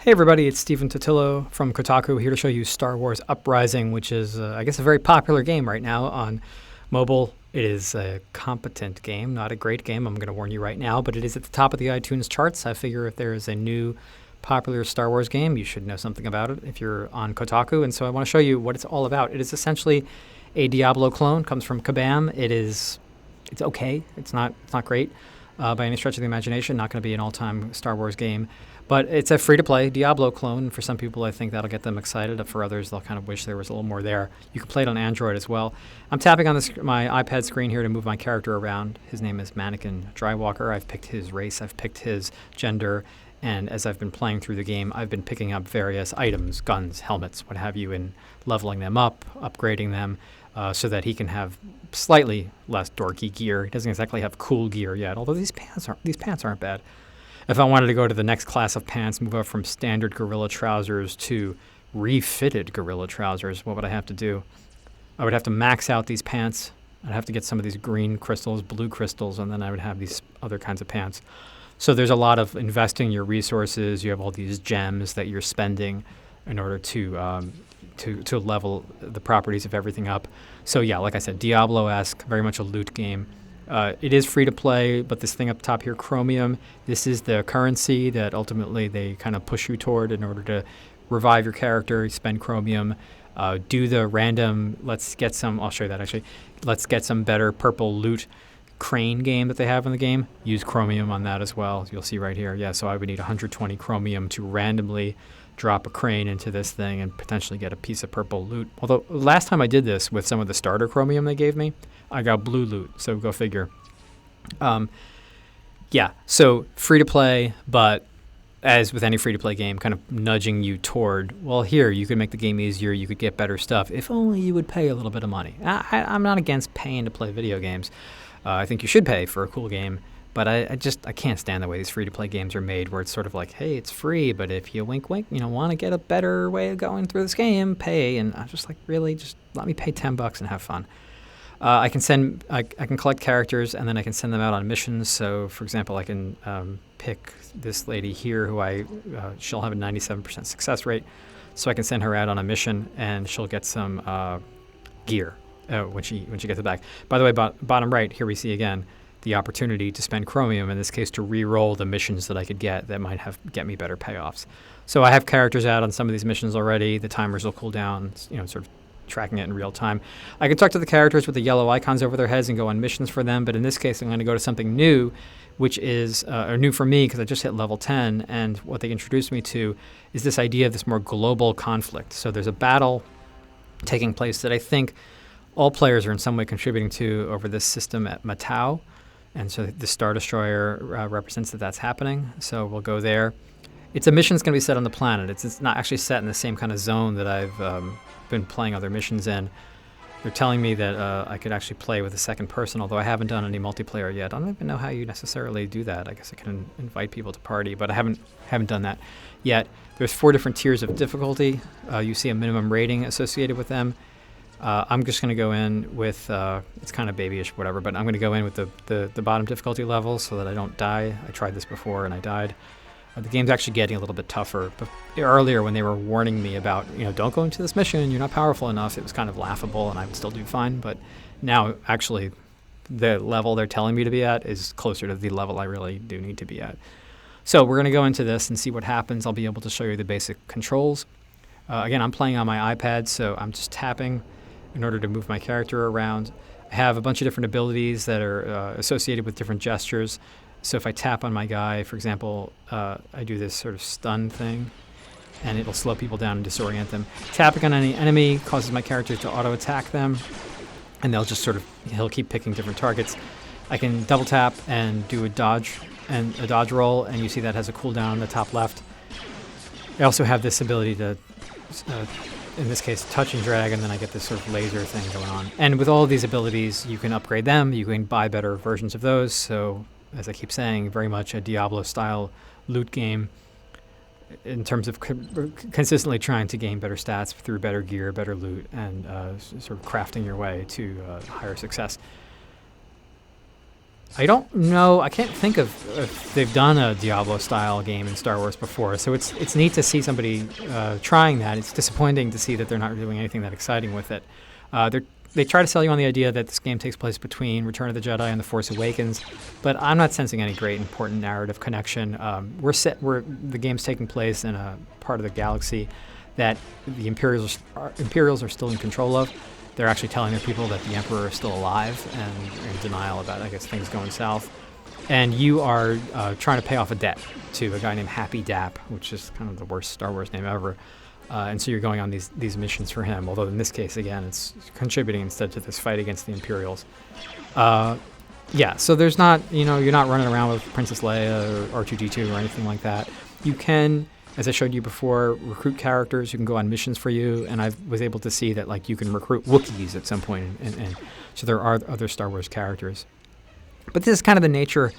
Hey everybody, it's Stephen Totillo from Kotaku here to show you Star Wars Uprising, which is, I guess, a very popular game right now on mobile. It is a competent game, not a great game, I'm going to warn you right now, but it is at the top of the iTunes charts. I figure if there is a new popular Star Wars game, you should know something about it if you're on Kotaku, and so I want to show you what it's all about. It is essentially a Diablo clone, comes from Kabam. It's okay, it's not great by any stretch of the imagination, not going to be an all-time Star Wars game. But it's a free-to-play Diablo clone. For some people, I think that'll get them excited. For others, they'll kind of wish there was a little more there. You can play it on Android as well. I'm tapping on my iPad screen here to move my character around. His name is Mannequin Drywalker. I've picked his race. I've picked his gender. And as I've been playing through the game, I've been picking up various items, guns, helmets, what have you, and leveling them up, upgrading them, so that he can have slightly less dorky gear. He doesn't exactly have cool gear yet, although these pants aren't bad. If I wanted to go to the next class of pants, move up from standard gorilla trousers to refitted gorilla trousers, what would I have to do? I would have to max out these pants. I'd have to get some of these green crystals, blue crystals, and then I would have these other kinds of pants. So there's a lot of investing your resources. You have all these gems that you're spending in order to level the properties of everything up. So yeah, like I said, Diablo-esque, very much a loot game. It is free to play, but this thing up top here, Chromium, this is the currency that ultimately they kind of push you toward in order to revive your character, spend Chromium, do the random, I'll show you that actually, let's get some better purple loot crane game that they have in the game. Use Chromium on that as well. You'll see right here. Yeah, so I would need 120 Chromium to randomly drop a crane into this thing and potentially get a piece of purple loot. Although last time I did this with some of the starter Chromium they gave me, I got blue loot, so go figure. Yeah, so free to play, but as with any free to play game, kind of nudging you toward, well, here, you could make the game easier, you could get better stuff, if only you would pay a little bit of money. I'm not against paying to play video games. I think you should pay for a cool game, but I can't stand the way these free to play games are made, where it's sort of like, hey, it's free, but if you wink, want to get a better way of going through this game, pay. And I'm just like, really, just let me pay $10 and have fun. I can collect characters, and then I can send them out on missions. So, for example, I can pick this lady here, who she'll have a 97% success rate. So I can send her out on a mission, and she'll get some gear when she gets it back. By the way, bottom right here we see again the opportunity to spend Chromium, in this case to re-roll the missions that I could get that might get me better payoffs. So I have characters out on some of these missions already. The timers will cool down, sort of tracking it in real time. I can talk to the characters with the yellow icons over their heads and go on missions for them, but in this case I'm going to go to something new, which is new for me because I just hit level 10, and what they introduced me to is this idea of this more global conflict. So there's a battle taking place that I think all players are in some way contributing to over this system at Matau, and so the Star Destroyer represents that's happening, so we'll go there. It's a mission's going to be set on the planet. It's not actually set in the same kind of zone that I've been playing other missions in. They're telling me that I could actually play with a second person, although I haven't done any multiplayer yet. I don't even know how you necessarily do that. I guess I can invite people to party, but I haven't done that yet. There's 4 different tiers of difficulty. You see a minimum rating associated with them. I'm just going to go in with, it's kind of babyish, whatever, but I'm going to go in with the bottom difficulty level so that I don't die. I tried this before and I died. The game's actually getting a little bit tougher. But earlier when they were warning me about, don't go into this mission, you're not powerful enough, it was kind of laughable and I would still do fine. But now actually the level they're telling me to be at is closer to the level I really do need to be at. So we're going to go into this and see what happens. I'll be able to show you the basic controls. Again, I'm playing on my iPad, so I'm just tapping in order to move my character around. I have a bunch of different abilities that are associated with different gestures. So if I tap on my guy, for example, I do this sort of stun thing, and it'll slow people down and disorient them. Tapping on any enemy causes my character to auto-attack them, and he'll keep picking different targets. I can double tap and do a dodge roll, and you see that has a cooldown on the top left. I also have this ability to, in this case, touch and drag, and then I get this sort of laser thing going on. And with all of these abilities, you can upgrade them. You can buy better versions of those. So, as I keep saying, very much a Diablo-style loot game in terms of consistently trying to gain better stats through better gear, better loot, and sort of crafting your way to higher success. I don't know. I can't think of if they've done a Diablo-style game in Star Wars before, so it's neat to see somebody trying that. It's disappointing to see that they're not doing anything that exciting with it. They try to sell you on the idea that this game takes place between Return of the Jedi and The Force Awakens, but I'm not sensing any great important narrative connection. The game's taking place in a part of the galaxy that the Imperials are still in control of. They're actually telling their people that the Emperor is still alive and in denial about, I guess, things going south. And you are trying to pay off a debt to a guy named Happy Dap, which is kind of the worst Star Wars name ever. And so you're going on these missions for him, although in this case, again, it's contributing instead to this fight against the Imperials. So there's not, you're not running around with Princess Leia or R2-D2 or anything like that. You can, as I showed you before, recruit characters who can go on missions for you, and I was able to see that like you can recruit Wookiees at some point, and so there are other Star Wars characters. But this is kind of the nature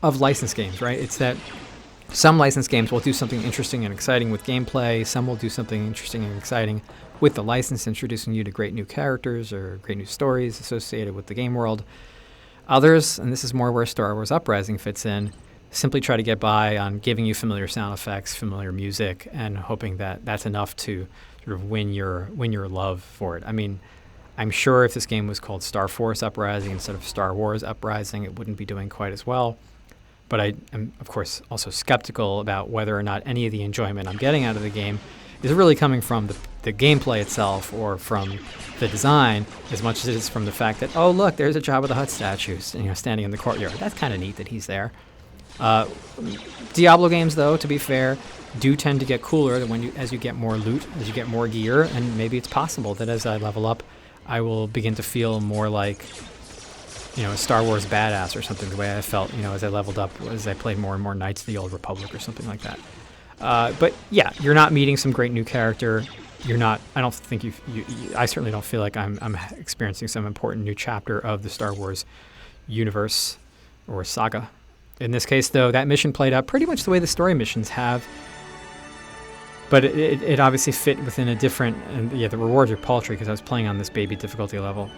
of licensed games, right? It's that some licensed games will do something interesting and exciting with gameplay. Some will do something interesting and exciting with the license, introducing you to great new characters or great new stories associated with the game world. Others, and this is more where Star Wars Uprising fits in, simply try to get by on giving you familiar sound effects, familiar music, and hoping that that's enough to sort of win your love for it. I mean, I'm sure if this game was called Star Force Uprising instead of Star Wars Uprising, it wouldn't be doing quite as well. But I am, of course, also skeptical about whether or not any of the enjoyment I'm getting out of the game is really coming from the gameplay itself or from the design as much as it is from the fact that, oh, look, there's a Jabba the Hutt statue standing in the courtyard. That's kind of neat that he's there. Diablo games, though, to be fair, do tend to get cooler as you get more loot, as you get more gear, and maybe it's possible that as I level up, I will begin to feel more like a Star Wars badass or something, the way I felt, as I leveled up, as I played more and more Knights of the Old Republic or something like that. But yeah, you're not meeting some great new character. You're not, I don't think I certainly don't feel like I'm experiencing some important new chapter of the Star Wars universe or saga. In this case, though, that mission played out pretty much the way the story missions have. But it obviously fit within a different, and yeah, the rewards are paltry because I was playing on this baby difficulty level.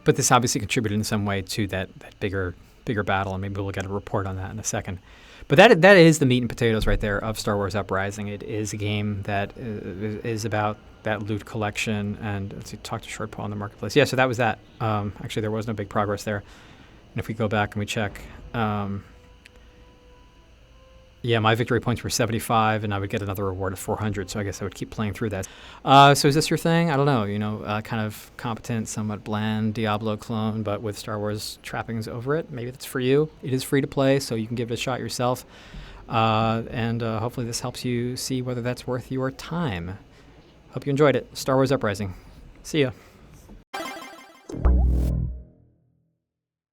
But this obviously contributed in some way to that bigger battle, and maybe we'll get a report on that in a second. But that is the meat and potatoes right there of Star Wars Uprising. It is a game that is about that loot collection, and let's see, talk to Short Paw in the marketplace. Yeah, so that was that. Actually, there was no big progress there. And if we go back and we check, my victory points were 75, and I would get another reward of 400, so I guess I would keep playing through that. So is this your thing? I don't know, kind of competent, somewhat bland Diablo clone, but with Star Wars trappings over it. Maybe that's for you. It is free to play, so you can give it a shot yourself. And hopefully this helps you see whether that's worth your time. Hope you enjoyed it. Star Wars Uprising. See ya.